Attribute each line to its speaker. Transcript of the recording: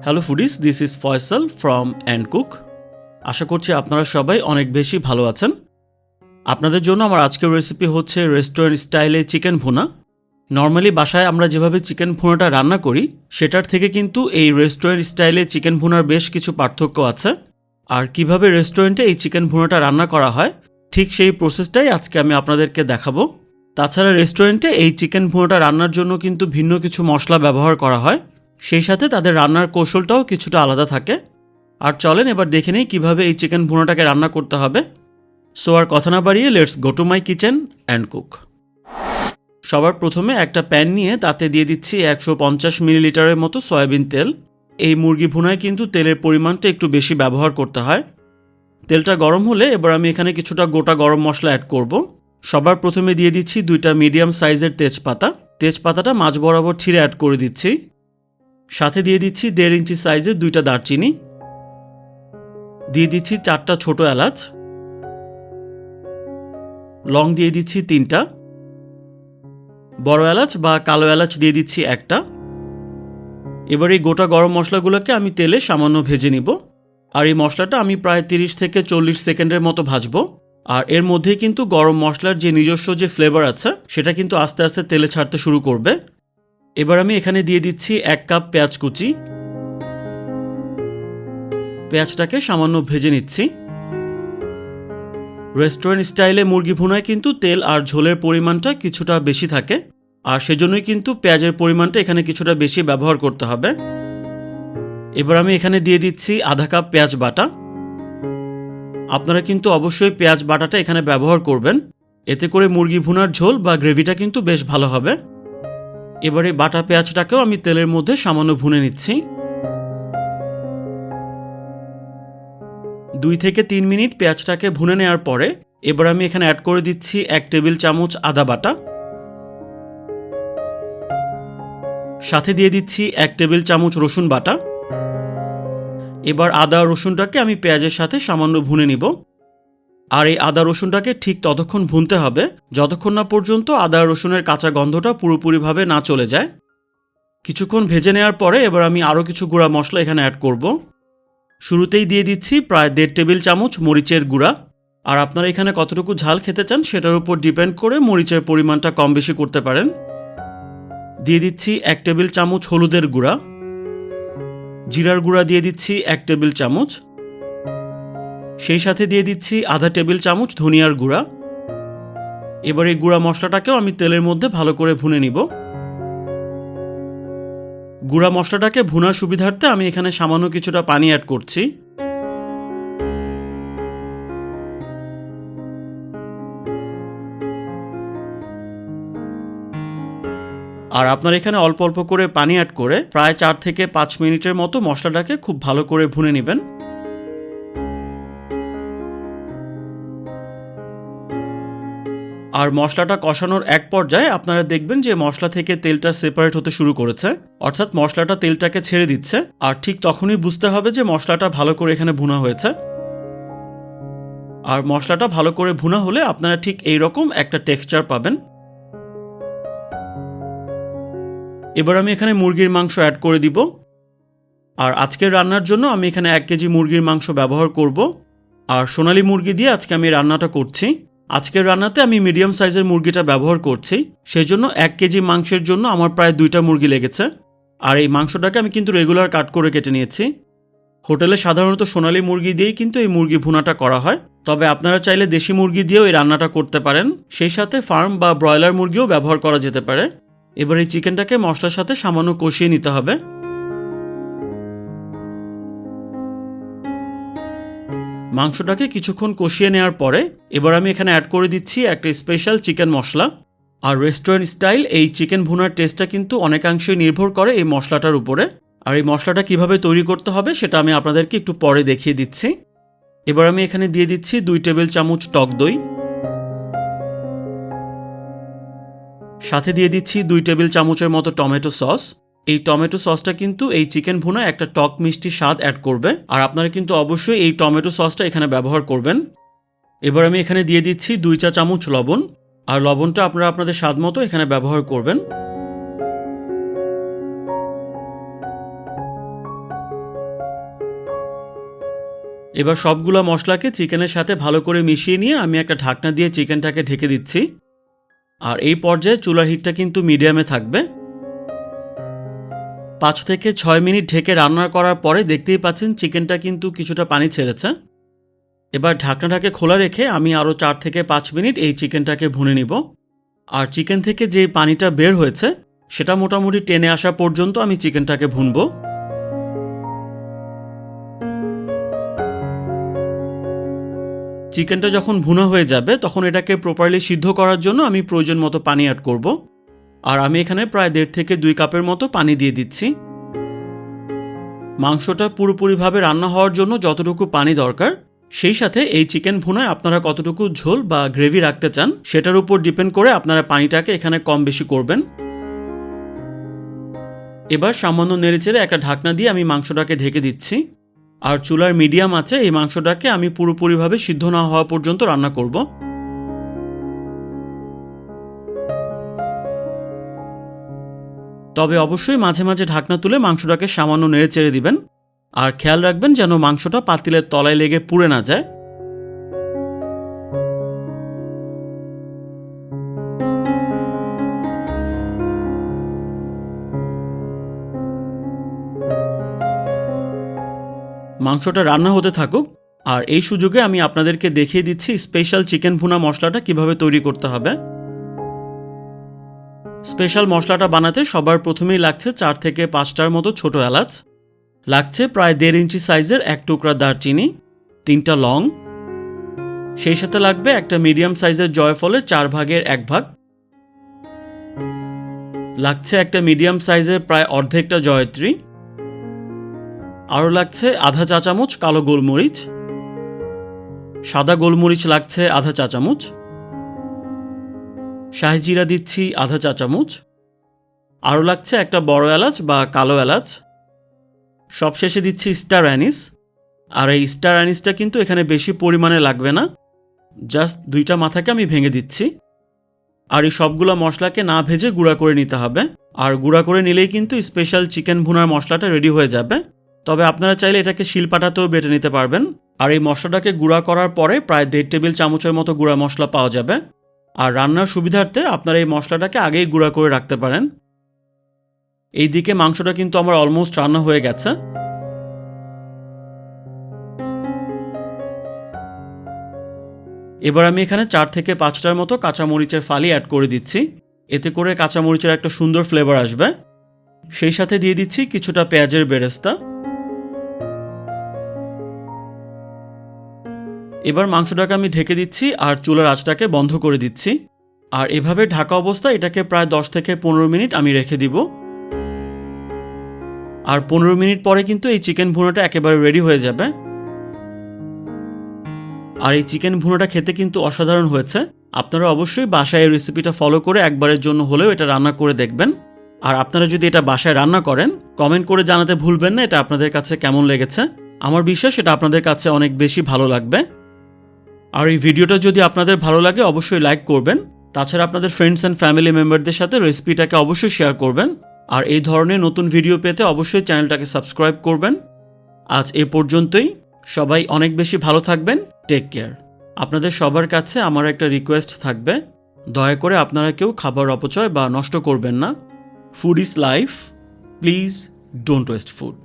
Speaker 1: Hello foodies, this is Faisal from and cook. আশা করছি আপনারা সবাই অনেক বেশি ভালো আছেন। আপনাদের জন্য আমার আজকের রেসিপি হচ্ছে রেস্টুরেন্ট স্টাইলে চিকেন ভুনা। নর্মালি বাসায় আমরা যেভাবে চিকেন ভুনাটা রান্না করি সেটার থেকে কিন্তু এই রেস্টুরেন্ট স্টাইলে চিকেন ভুনার বেশ কিছু পার্থক্য আছে। আর কিভাবে রেস্টুরেন্টে এই চিকেন ভুনাটা রান্না করা হয় ঠিক সেই প্রসেসটাই আজকে আমি আপনাদেরকে দেখাবো। তাছাড়া রেস্টুরেন্টে এই চিকেন ভুনাটা রান্নার জন্য কিন্তু ভিন্ন কিছু মশলা ব্যবহার করা হয়, সেই সাথে তাদের রান্নার কৌশলটাও কিছুটা আলাদা থাকে। আর চলেন এবার দেখে নেই কীভাবে এই চিকেন ভুনাটাকে রান্না করতে হবে। সো আর কথা না বাড়িয়ে let's go to my kitchen and cook. সবার প্রথমে একটা প্যান নিয়ে তাতে দিয়ে দিচ্ছি 150 মিলিলিটারের মতো সয়াবিন তেল। এই মুরগি ভুনায় কিন্তু তেলের পরিমাণটা একটু বেশি ব্যবহার করতে হয়। তেলটা গরম হলে এবার আমি এখানে কিছুটা গোটা গরম মশলা অ্যাড করব। সবার প্রথমে দিয়ে দিচ্ছি 2টা মিডিয়াম সাইজের তেজপাতা। তেজপাতাটা মাঝ বরাবর ছিঁড়ে অ্যাড করে দিচ্ছি। সাথে দিয়ে দিচ্ছি 1.5 ইঞ্চি সাইজের 2টা দারচিনি। দিয়ে দিচ্ছি 4টা ছোট এলাচ। লং দিয়ে দিচ্ছি 3টা। বড় এলাচ বা কালো এলাচ দিয়ে দিচ্ছি 1টা। এবার এই গোটা গরম মশলাগুলোকে আমি তেলে সামান্য ভেজে নিব। আর এই মশলাটা আমি প্রায় 30 থেকে 40 সেকেন্ডের মতো ভাজবো। আর এর মধ্যেই কিন্তু গরম মশলার যে নিজস্ব যে ফ্লেভার আছে সেটা কিন্তু আস্তে আস্তে তেলে ছাড়তে শুরু করবে। এবার আমি এখানে দিয়ে দিচ্ছি 1 কাপ পেঁয়াজ কুচি। পেঁয়াজটাকে সামান্য ভেজে নিচ্ছি। রেস্টুরেন্ট স্টাইলে মুরগি ভুনায় কিন্তু তেল আর ঝোলের পরিমাণটা কিছুটা বেশি থাকে, আর সেজন্যই কিন্তু পেঁয়াজের পরিমাণটা এখানে কিছুটা বেশি ব্যবহার করতে হবে। এবার আমি এখানে দিয়ে দিচ্ছি আধা কাপ পেঁয়াজ বাটা। আপনারা কিন্তু অবশ্যই পেঁয়াজ বাটাটা এখানে ব্যবহার করবেন, এতে করে মুরগি ভুনার ঝোল বা গ্রেভিটা কিন্তু বেশ ভালো হবে। এবারে বাটা পেঁয়াজটাকেও আমি তেলের মধ্যে সামান্য ভুনে নিচ্ছি। 2 থেকে 3 মিনিট পেঁয়াজটাকে ভুনে নেওয়ার পরে এবার আমি এখানে অ্যাড করে দিচ্ছি 1 টেবিল চামচ আদা বাটা। সাথে দিয়ে দিচ্ছি 1 টেবিল চামচ রসুন বাটা। এবার আদা রসুনটাকে আমি পেঁয়াজের সাথে সামান্য ভুনে নিব। আর এই আদা রসুনটাকে ঠিক ততক্ষণ ভুনতে হবে যতক্ষণ না পর্যন্ত আদা রসুনের কাঁচা গন্ধটা পুরোপুরিভাবে না চলে যায়। কিছুক্ষণ ভেজে নেওয়ার পরে এবার আমি আরও কিছু গুঁড়া মশলা এখানে অ্যাড করব। শুরুতেই দিয়ে দিচ্ছি প্রায় 1.5 টেবিল চামচ মরিচের গুঁড়া। আর আপনারা এখানে কতটুকু ঝাল খেতে চান সেটার উপর ডিপেন্ড করে মরিচের পরিমাণটা কম বেশি করতে পারেন। দিয়ে দিচ্ছি 1 টেবিল চামচ হলুদের গুঁড়া। জিরার গুঁড়া দিয়ে দিচ্ছি 1 টেবিল চামচ। সেই সাথে দিয়ে দিচ্ছি আধা টেবিল চামচ ধনিয়ার গুঁড়া। এবার এই গুঁড়া মশলাটাকেও আমি তেলের মধ্যে ভালো করে ভুনে নিব। গুঁড়া মশলাটাকে ভুনার সুবিধার্থে আমি এখানে সামান্য কিছুটা পানি অ্যাড করছি। আর আপনার এখানে অল্প অল্প করে পানি অ্যাড করে প্রায় 4 থেকে 5 মিনিটের মতো মশলাটাকে খুব ভালো করে ভুনে নেবেন। আর মশলাটা কষানোর এক পর্যায়ে আপনারা দেখবেন যে মশলা থেকে তেলটা সেপারেট হতে শুরু করেছে, অর্থাৎ মশলাটা তেলটাকে ছেড়ে দিচ্ছে। আর ঠিক তখনই বুঝতে হবে যে মশলাটা ভালো করে এখানে ভুনা হয়েছে। আর মশলাটা ভালো করে ভুনা হলে আপনারা ঠিক এইরকম একটা টেক্সচার পাবেন। এবার আমি এখানে মুরগির মাংস অ্যাড করে দিব। আর আজকের রান্নার জন্য আমি এখানে 1 কেজি মুরগির মাংস ব্যবহার করব। আর সোনালী মুরগি দিয়ে আজকে আমি রান্নাটা করছি। আজকের রান্নাতে আমি মিডিয়াম সাইজের মুরগিটা ব্যবহার করছি, সেই জন্য 1 কেজি মাংসের জন্য আমার প্রায় 2টা মুরগি লেগেছে। আর এই মাংসটাকে আমি কিন্তু রেগুলার কাট করে কেটে নিয়েছি। হোটেলে সাধারণত সোনালী মুরগি দিয়েই কিন্তু এই মুরগি ভুনাটা করা হয়, তবে আপনারা চাইলে দেশি মুরগি দিয়েও এই রান্নাটা করতে পারেন। সেই সাথে ফার্ম বা ব্রয়লার মুরগিও ব্যবহার করা যেতে পারে। এবার এই চিকেনটাকে মশলার সাথে সামান্য কষিয়ে নিতে হবে। মাংসটাকে কিছুক্ষণ কষিয়ে নেওয়ার পরে এবার আমি এখানে অ্যাড করে দিচ্ছি একটা স্পেশাল চিকেন মশলা। আর রেস্টুরেন্ট স্টাইল এই চিকেন ভুনার টেস্টটা কিন্তু অনেকাংশই নির্ভর করে এই মশলাটার উপরে। আর এই মশলাটা কিভাবে তৈরি করতে হবে সেটা আমি আপনাদেরকে একটু পরে দেখিয়ে দিচ্ছি। এবার আমি এখানে দিয়ে দিচ্ছি 2 টেবিল চামচ টক দই। সাথে দিয়ে দিচ্ছি 2 টেবিল চামচের মতো টমেটো সস। এই টমেটো সসটা কিন্তু এই চিকেন ভুনায় একটা টক মিষ্টি স্বাদ অ্যাড করবে, আর আপনারা কিন্তু অবশ্যই এই টমেটো সসটা এখানে ব্যবহার করবেন। এবার আমি এখানে দিয়ে দিচ্ছি 2 চা চামচ লবণ। আর লবণটা আপনারা আপনাদের স্বাদ মতো এখানে ব্যবহার করবেন। এবার সবগুলো মশলাকে চিকেনের সাথে ভালো করে মিশিয়ে নিয়ে আমি একটা ঢাকনা দিয়ে চিকেনটাকে ঢেকে দিচ্ছি। আর এই পর্যায়ে চুলার হিটটা কিন্তু মিডিয়ামে থাকবে। 5 থেকে 6 মিনিট ঢেকে রান্না করার পরে দেখতেই পাচ্ছেন চিকেনটা কিন্তু কিছুটা পানি ছেড়েছে। এবার ঢাকনাটাকে খোলা রেখে আমি আরও 4 থেকে 5 মিনিট এই চিকেনটাকে ভুনে নিব। আর চিকেন থেকে যে পানিটা বের হয়েছে সেটা মোটামুটি টেনে আসা পর্যন্ত আমি চিকেনটাকে ভুনব। চিকেনটা যখন ভুনা হয়ে যাবে তখন এটাকে প্রপারলি সিদ্ধ করার জন্য আমি প্রয়োজন মতো পানি অ্যাড করব। আর আমি এখানে প্রায় 1.5 থেকে 2 কাপের মতো পানি দিয়ে দিচ্ছি। মাংসটা পুরোপুরিভাবে রান্না হওয়ার জন্য যতটুকু পানি দরকার, সেই সাথে এই চিকেন ভুনায় আপনারা কতটুকু ঝোল বা গ্রেভি রাখতে চান সেটার উপর ডিপেন্ড করে আপনারা পানিটাকে এখানে কম বেশি করবেন। এবার সামান্য নেড়েচেড়ে একটা ঢাকনা দিয়ে আমি মাংসটাকে ঢেকে দিচ্ছি। আর চুলার মিডিয়াম আছে এই মাংসটাকে আমি পুরোপুরিভাবে সিদ্ধ না হওয়া পর্যন্ত রান্না করব। তবে অবশ্যই মাঝে মাঝে ঢাকনা তুলে মাংসটাকে সামান্য নেড়েচেড়ে দিবেন। আর খেয়াল রাখবেন যেন মাংসটা পাতিলের তলায় লেগে পুড়ে না যায়। মাংসটা রান্না হতে থাকুক, আর এই সুযোগে আমি আপনাদেরকে দেখিয়ে দিচ্ছি স্পেশাল চিকেন ভুনা মশলাটা কিভাবে তৈরি করতে হবে। স্পেশাল মশলাটা বানাতে সবার প্রথমেই লাগছে 4 থেকে 5টার মতো ছোট এলাচ, লাগছে প্রায় 1.5 ইঞ্চি সাইজের 1 টুকরা দারচিনি, 3টা লং, সেই সাথে লাগবে একটা মিডিয়াম সাইজের জয়ফলের 4 ভাগের 1 ভাগ, লাগছে একটা মিডিয়াম সাইজের প্রায় অর্ধেকটা জয়ত্রী, আরও লাগছে আধা চা চামচ কালো গোলমরিচ, সাদা গোলমরিচ লাগছে আধা চা চামচ, শাহি জিরা দিচ্ছি আধা চা চামচ, আরও লাগছে একটা বড় এলাচ বা কালো এলাচ, সবশেষে দিচ্ছি স্টার অ্যানিস। আর এই স্টার অ্যানিসটা কিন্তু এখানে বেশি পরিমাণে লাগবে না, জাস্ট 2টা মাথাকে আমি ভেঙে দিচ্ছি। আর এই সবগুলো মশলাকে না ভেজে গুঁড়া করে নিতে হবে। আর গুঁড়া করে নিলেই কিন্তু স্পেশাল চিকেন ভুনার মশলাটা রেডি হয়ে যাবে। তবে আপনারা চাইলে এটাকে শিলপাটাতেও বেটে নিতে পারবেন। আর এই মশলাটাকে গুঁড়া করার পরে প্রায় 1.5 টেবিল চামচের মতো গুঁড়া মশলা পাওয়া যাবে। আর রান্নার সুবিধার্থে আপনারা এই মশলাটাকে আগেই গুঁড়া করে রাখতে পারেন। এইদিকে মাংসটা কিন্তু আমার অলমোস্ট রান্না হয়ে গেছে। এবার আমি এখানে 4 থেকে 5টার মতো কাঁচামরিচের ফালি অ্যাড করে দিচ্ছি, এতে করে কাঁচামরিচের একটা সুন্দর ফ্লেভার আসবে। সেই সাথে দিয়ে দিচ্ছি কিছুটা পেঁয়াজের বেরেস্তা। এবার মাংসটাকে আমি ঢেকে দিচ্ছি আর চুলার আঁচটাকে বন্ধ করে দিচ্ছি। আর এভাবে ঢাকা অবস্থায় এটাকে প্রায় 10 থেকে 15 মিনিট আমি রেখে দিব। আর 15 মিনিট পরে কিন্তু এই চিকেন ভুনাটা একেবারে রেডি হয়ে যাবে। আর এই চিকেন ভুনাটা খেতে কিন্তু অসাধারণ হয়েছে। আপনারা অবশ্যই বাসায় এই রেসিপিটা ফলো করে একবারের জন্য হলেও এটা রান্না করে দেখবেন। আর আপনারা যদি এটা বাসায় রান্না করেন কমেন্ট করে জানাতে ভুলবেন না এটা আপনাদের কাছে কেমন লেগেছে। আমার বিশ্বাস এটা আপনাদের কাছে অনেক বেশি ভালো লাগবে। আর এই ভিডিওটা যদি আপনাদের ভালো লাগে অবশ্যই লাইক করবেন। তাছাড়া আপনাদের ফ্রেন্ডস অ্যান্ড ফ্যামিলি মেম্বারদের সাথে রেসিপিটাকে অবশ্যই শেয়ার করবেন। আর এই ধরনের নতুন ভিডিও পেতে অবশ্যই চ্যানেলটাকে সাবস্ক্রাইব করবেন। আজ এ পর্যন্তই। সবাই অনেক বেশি ভালো থাকবেন। Take care. আপনাদের সবার কাছে আমার একটা রিকোয়েস্ট থাকবে, দয়া করে আপনারা কেউ খাবার অপচয় বা নষ্ট করবেন না। Food is life, please don't waste food.